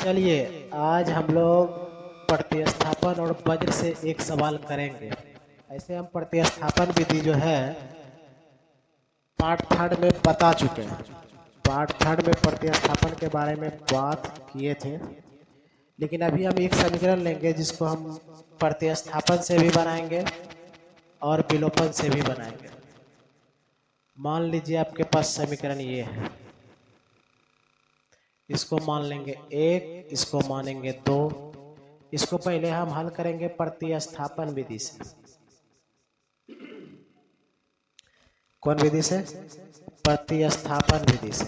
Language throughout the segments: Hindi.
चलिए आज हम लोग प्रतिस्थापन और वज्र से एक सवाल करेंगे। ऐसे हम प्रतिस्थापन विधि जो है पार्ट थर्ड में बता चुके हैं। पार्ट थर्ड में प्रतिस्थापन के बारे में बात किए थे, लेकिन अभी हम एक समीकरण लेंगे जिसको हम प्रतिस्थापन से भी बनाएंगे और विलोपन से भी बनाएंगे। मान लीजिए आपके पास समीकरण ये है, इसको मान लेंगे एक, इसको मानेंगे दो। इसको पहले हम हल करेंगे प्रतिस्थापन विधि से। कौन विधि से? प्रतिस्थापन विधि से।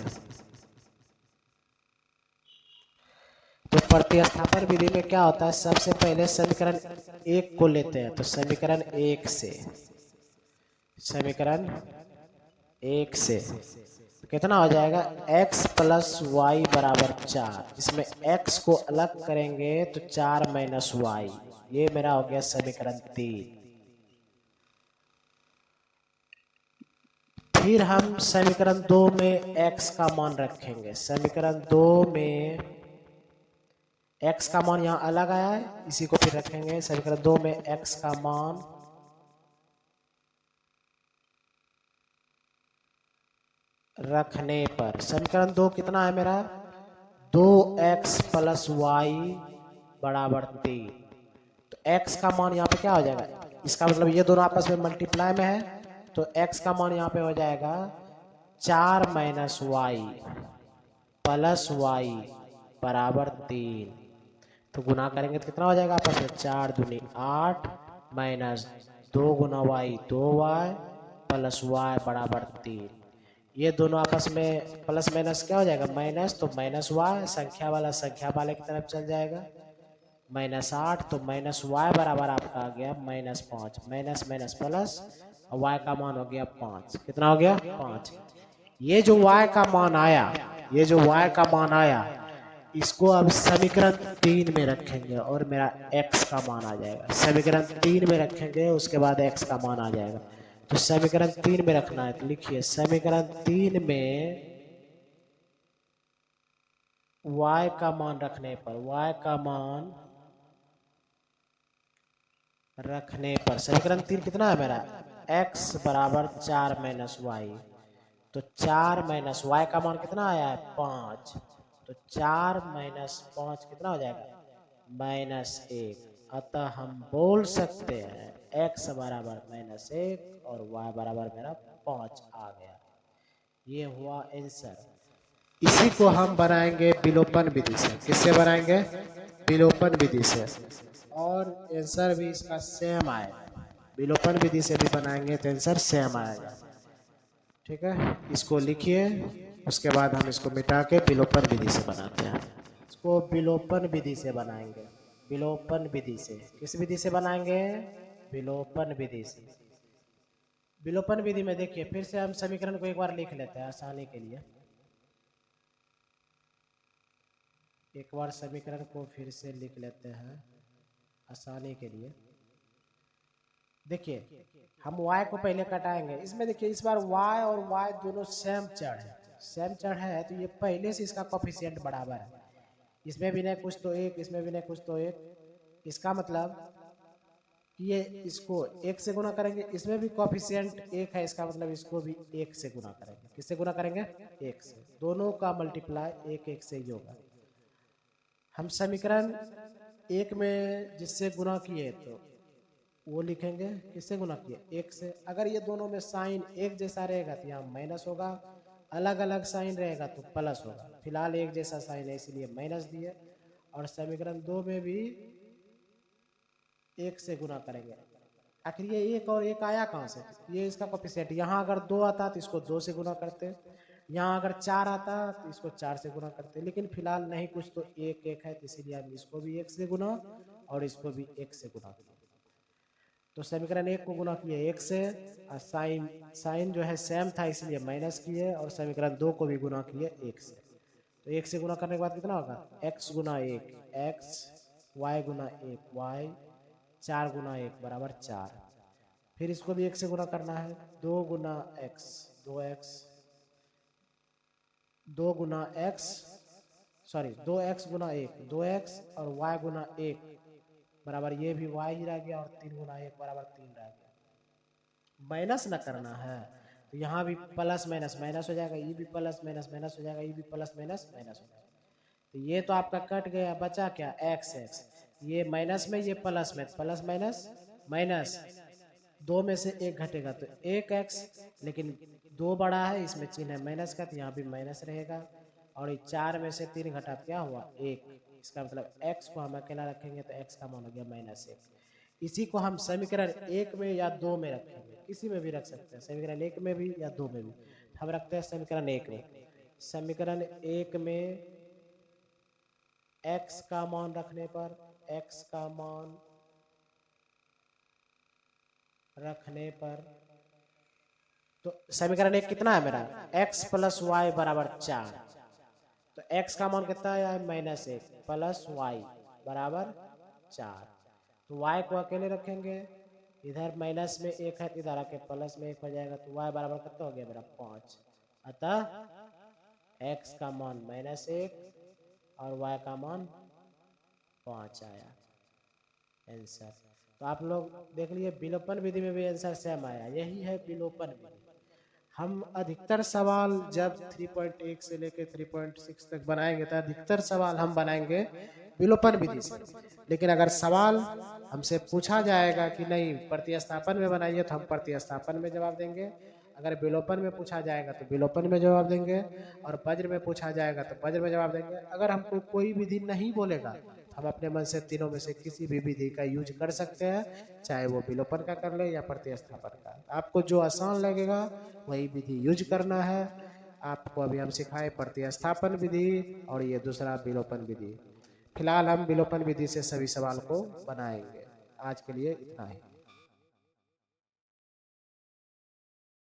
तो प्रतिस्थापन विधि में क्या होता है, सबसे पहले समीकरण एक को लेते हैं। तो समीकरण एक से कितना हो जाएगा, x प्लस वाई बराबर 4। इसमें x को अलग करेंगे तो 4 माइनस वाई। ये मेरा हो गया समीकरण 3। फिर हम समीकरण 2 में x का मान रखेंगे। समीकरण 2 में x का मान यहाँ अलग आया है, इसी को फिर रखेंगे। समीकरण 2 में x का मान रखने पर समीकरण 2 कितना है मेरा, 2x प्लस वाई बराबर 3। तो x का मान यहाँ पे क्या हो जाएगा, इसका मतलब ये दोनों आपस में मल्टीप्लाई में है, तो x का मान यहाँ पे हो जाएगा 4 माइनस वाई प्लस वाई बराबर 3। तो गुना करेंगे तो कितना हो जाएगा आपस में, 4 दूनी 8 माइनस 2 गुना वाई 2y प्लस वाई बराबर 3। ये दोनों आपस में प्लस माइनस क्या हो जाएगा, माइनस। तो माइनस वाई संख्या वाला संख्या वाले की तरफ चल जाएगा, माइनस 8। तो माइनस वाई बराबर आपका आ गया माइनस 5। माइनस माइनस प्लस और वाई का मान हो गया 5। कितना हो गया, 5। ये जो y का मान आया, इसको अब समीकरण 3 में रखेंगे और मेरा x का मान आ जाएगा। समीकरण 3 में रखेंगे, उसके बाद x का मान आ जाएगा। तो समीकरण 3 में रखना है, तो लिखिए समीकरण 3 में y का मान रखने पर समीकरण 3 कितना है मेरा, x बराबर 4 माइनस वाई। तो 4 माइनस वाई का मान कितना आया है, 5। तो 4 माइनस 5 कितना हो जाएगा, -1। अतः हम बोल सकते हैं x बराबर -1 और y बराबर मेरा 5 आ गया। ये हुआ आंसर। इसी को हम बनाएंगे विलोपन विधि से। किससे बनाएंगे, विलोपन विधि से, और आंसर भी इसका सेम आएगा। विलोपन विधि से भी बनाएंगे तो आंसर सेम आएगा। ठीक है, इसको लिखिए, उसके बाद हम इसको मिटा के विलोपन विधि से बनाते हैं। इसको विलोपन विधि से बनाएंगे। विलोपन विधि से किस विधि से बनाएंगे, विलोपन विधि से। विलोपन विधि में देखिए, फिर से हम समीकरण को एक बार लिख लेते हैं आसानी के लिए। एक बार समीकरण को फिर से लिख लेते हैं आसानी के लिए। देखिए हम y को पहले कटाएंगे। इसमें देखिए इस बार y और y दोनों सेम चर है, तो ये पहले से इसका कोफिशिएंट बराबर है। इसमें भी नहीं कुछ तो एक, इसमें भी नहीं कुछ तो एक। इसका मतलब कि ये इसको एक से गुना करेंगे, इसमें भी कोफिशिएंट एक है, इसका मतलब इसको भी एक से गुना करेंगे। किससे गुना करेंगे, एक से। दोनों का मल्टीप्लाई एक एक से ही होगा। हम समीकरण एक में जिससे गुना किए तो वो लिखेंगे, किससे गुना किए, एक से। अगर ये दोनों में साइन एक जैसा रहेगा तो यहाँ माइनस होगा, अलग अलग साइन रहेगा तो प्लस होगा। फिलहाल एक जैसा साइन है इसलिए माइनस दिए। और समीकरण 2 में भी एक से गुना करेंगे। आखिर ये एक और एक आया कहाँ से, ये इसका कोफिशिएंट। यहाँ अगर 2 आता तो इसको 2 से गुना करते, यहाँ अगर 4 आता तो इसको 4 से गुना करते, लेकिन फिलहाल नहीं कुछ तो एक एक है, तो इसीलिए हम इसको भी एक से गुना और इसको भी एक से गुना किए। तो समीकरण एक को गुना किए एक से, और साइन जो है सेम था इसलिए माइनस किए, और समीकरण 2 को भी गुना किए एक से। तो एक से गुना करने के बाद कितना होगा, x गुना एक x, y गुना एक y, 4 गुना एक बराबर 4। फिर इसको भी एक से गुना करना है, 2 गुना x 2x, 2 गुना x सॉरी 2x गुना 1, 2x और y गुना 1 बराबर ये भी y ही रह गया और 3 गुना 1 बराबर 3 रह गया। माइनस ना करना है तो यहाँ भी प्लस माइनस माइनस हो जाएगा, ये भी प्लस माइनस माइनस हो जाएगा, ये भी प्लस माइनस माइनस हो जाएगा। तो ये तो आपका कट गया, बचा क्या x x, ये माइनस में ये प्लस में, प्लस माइनस माइनस, दो में से एक घटेगा तो 1x, लेकिन 2 बड़ा है इसमें चिन्ह है माइनस का तो यहाँ भी माइनस रहेगा। और ये 4 में से 3 घटा क्या हुआ 1, इसका मतलब x को हम अकेला रखेंगे तो x का मान हो गया -1। इसी को हम समीकरण 1 में या 2 में रखेंगे, किसी में भी रख सकते हैं, समीकरण 1 में भी या 2 में भी। हम रखते हैं समीकरण 1 में। समीकरण 1 में x का मान रखने पर, x का मान रखने पर, तो समीकरण 1 कितना है मेरा, x प्लस वाई बराबर 4। तो x का मान कितना है -1 प्लस वाई बराबर 4। तो y को अकेले रखेंगे, इधर माइनस में 1 है इधर आके प्लस में 1 हो जाएगा तो y बराबर कितना हो गया मेरा 5। अतः x का मान -1 और y का मान 5 आया आंसर। तो आप लोग देख लिए विलोपन विधि में भी आंसर सेम आया, यही है विलोपन विधि। हम अधिकतर सवाल जब 3.1 से लेकर 3.6 तक बनाएंगे तो अधिकतर सवाल हम बनाएंगे विलोपन विधि से। लेकिन अगर सवाल हमसे पूछा जाएगा कि नहीं प्रतिस्थापन में बनाइए तो हम प्रतिस्थापन में जवाब देंगे, अगर विलोपन में पूछा जाएगा तो विलोपन में जवाब देंगे, और वज्र में पूछा जाएगा तो वज्र में जवाब देंगे। अगर हमको कोई विधि नहीं बोलेगा तो हम अपने मन से तीनों में से किसी भी विधि का यूज कर सकते हैं, चाहे वो विलोपन का कर ले या प्रतिस्थापन का। आपको जो आसान लगेगा वही विधि यूज करना है। आपको अभी हम सिखाए प्रतिस्थापन विधि और ये दूसरा विलोपन विधि। फिलहाल हम विलोपन विधि से सभी सवाल को बनाएंगे। आज के लिए इतना ही।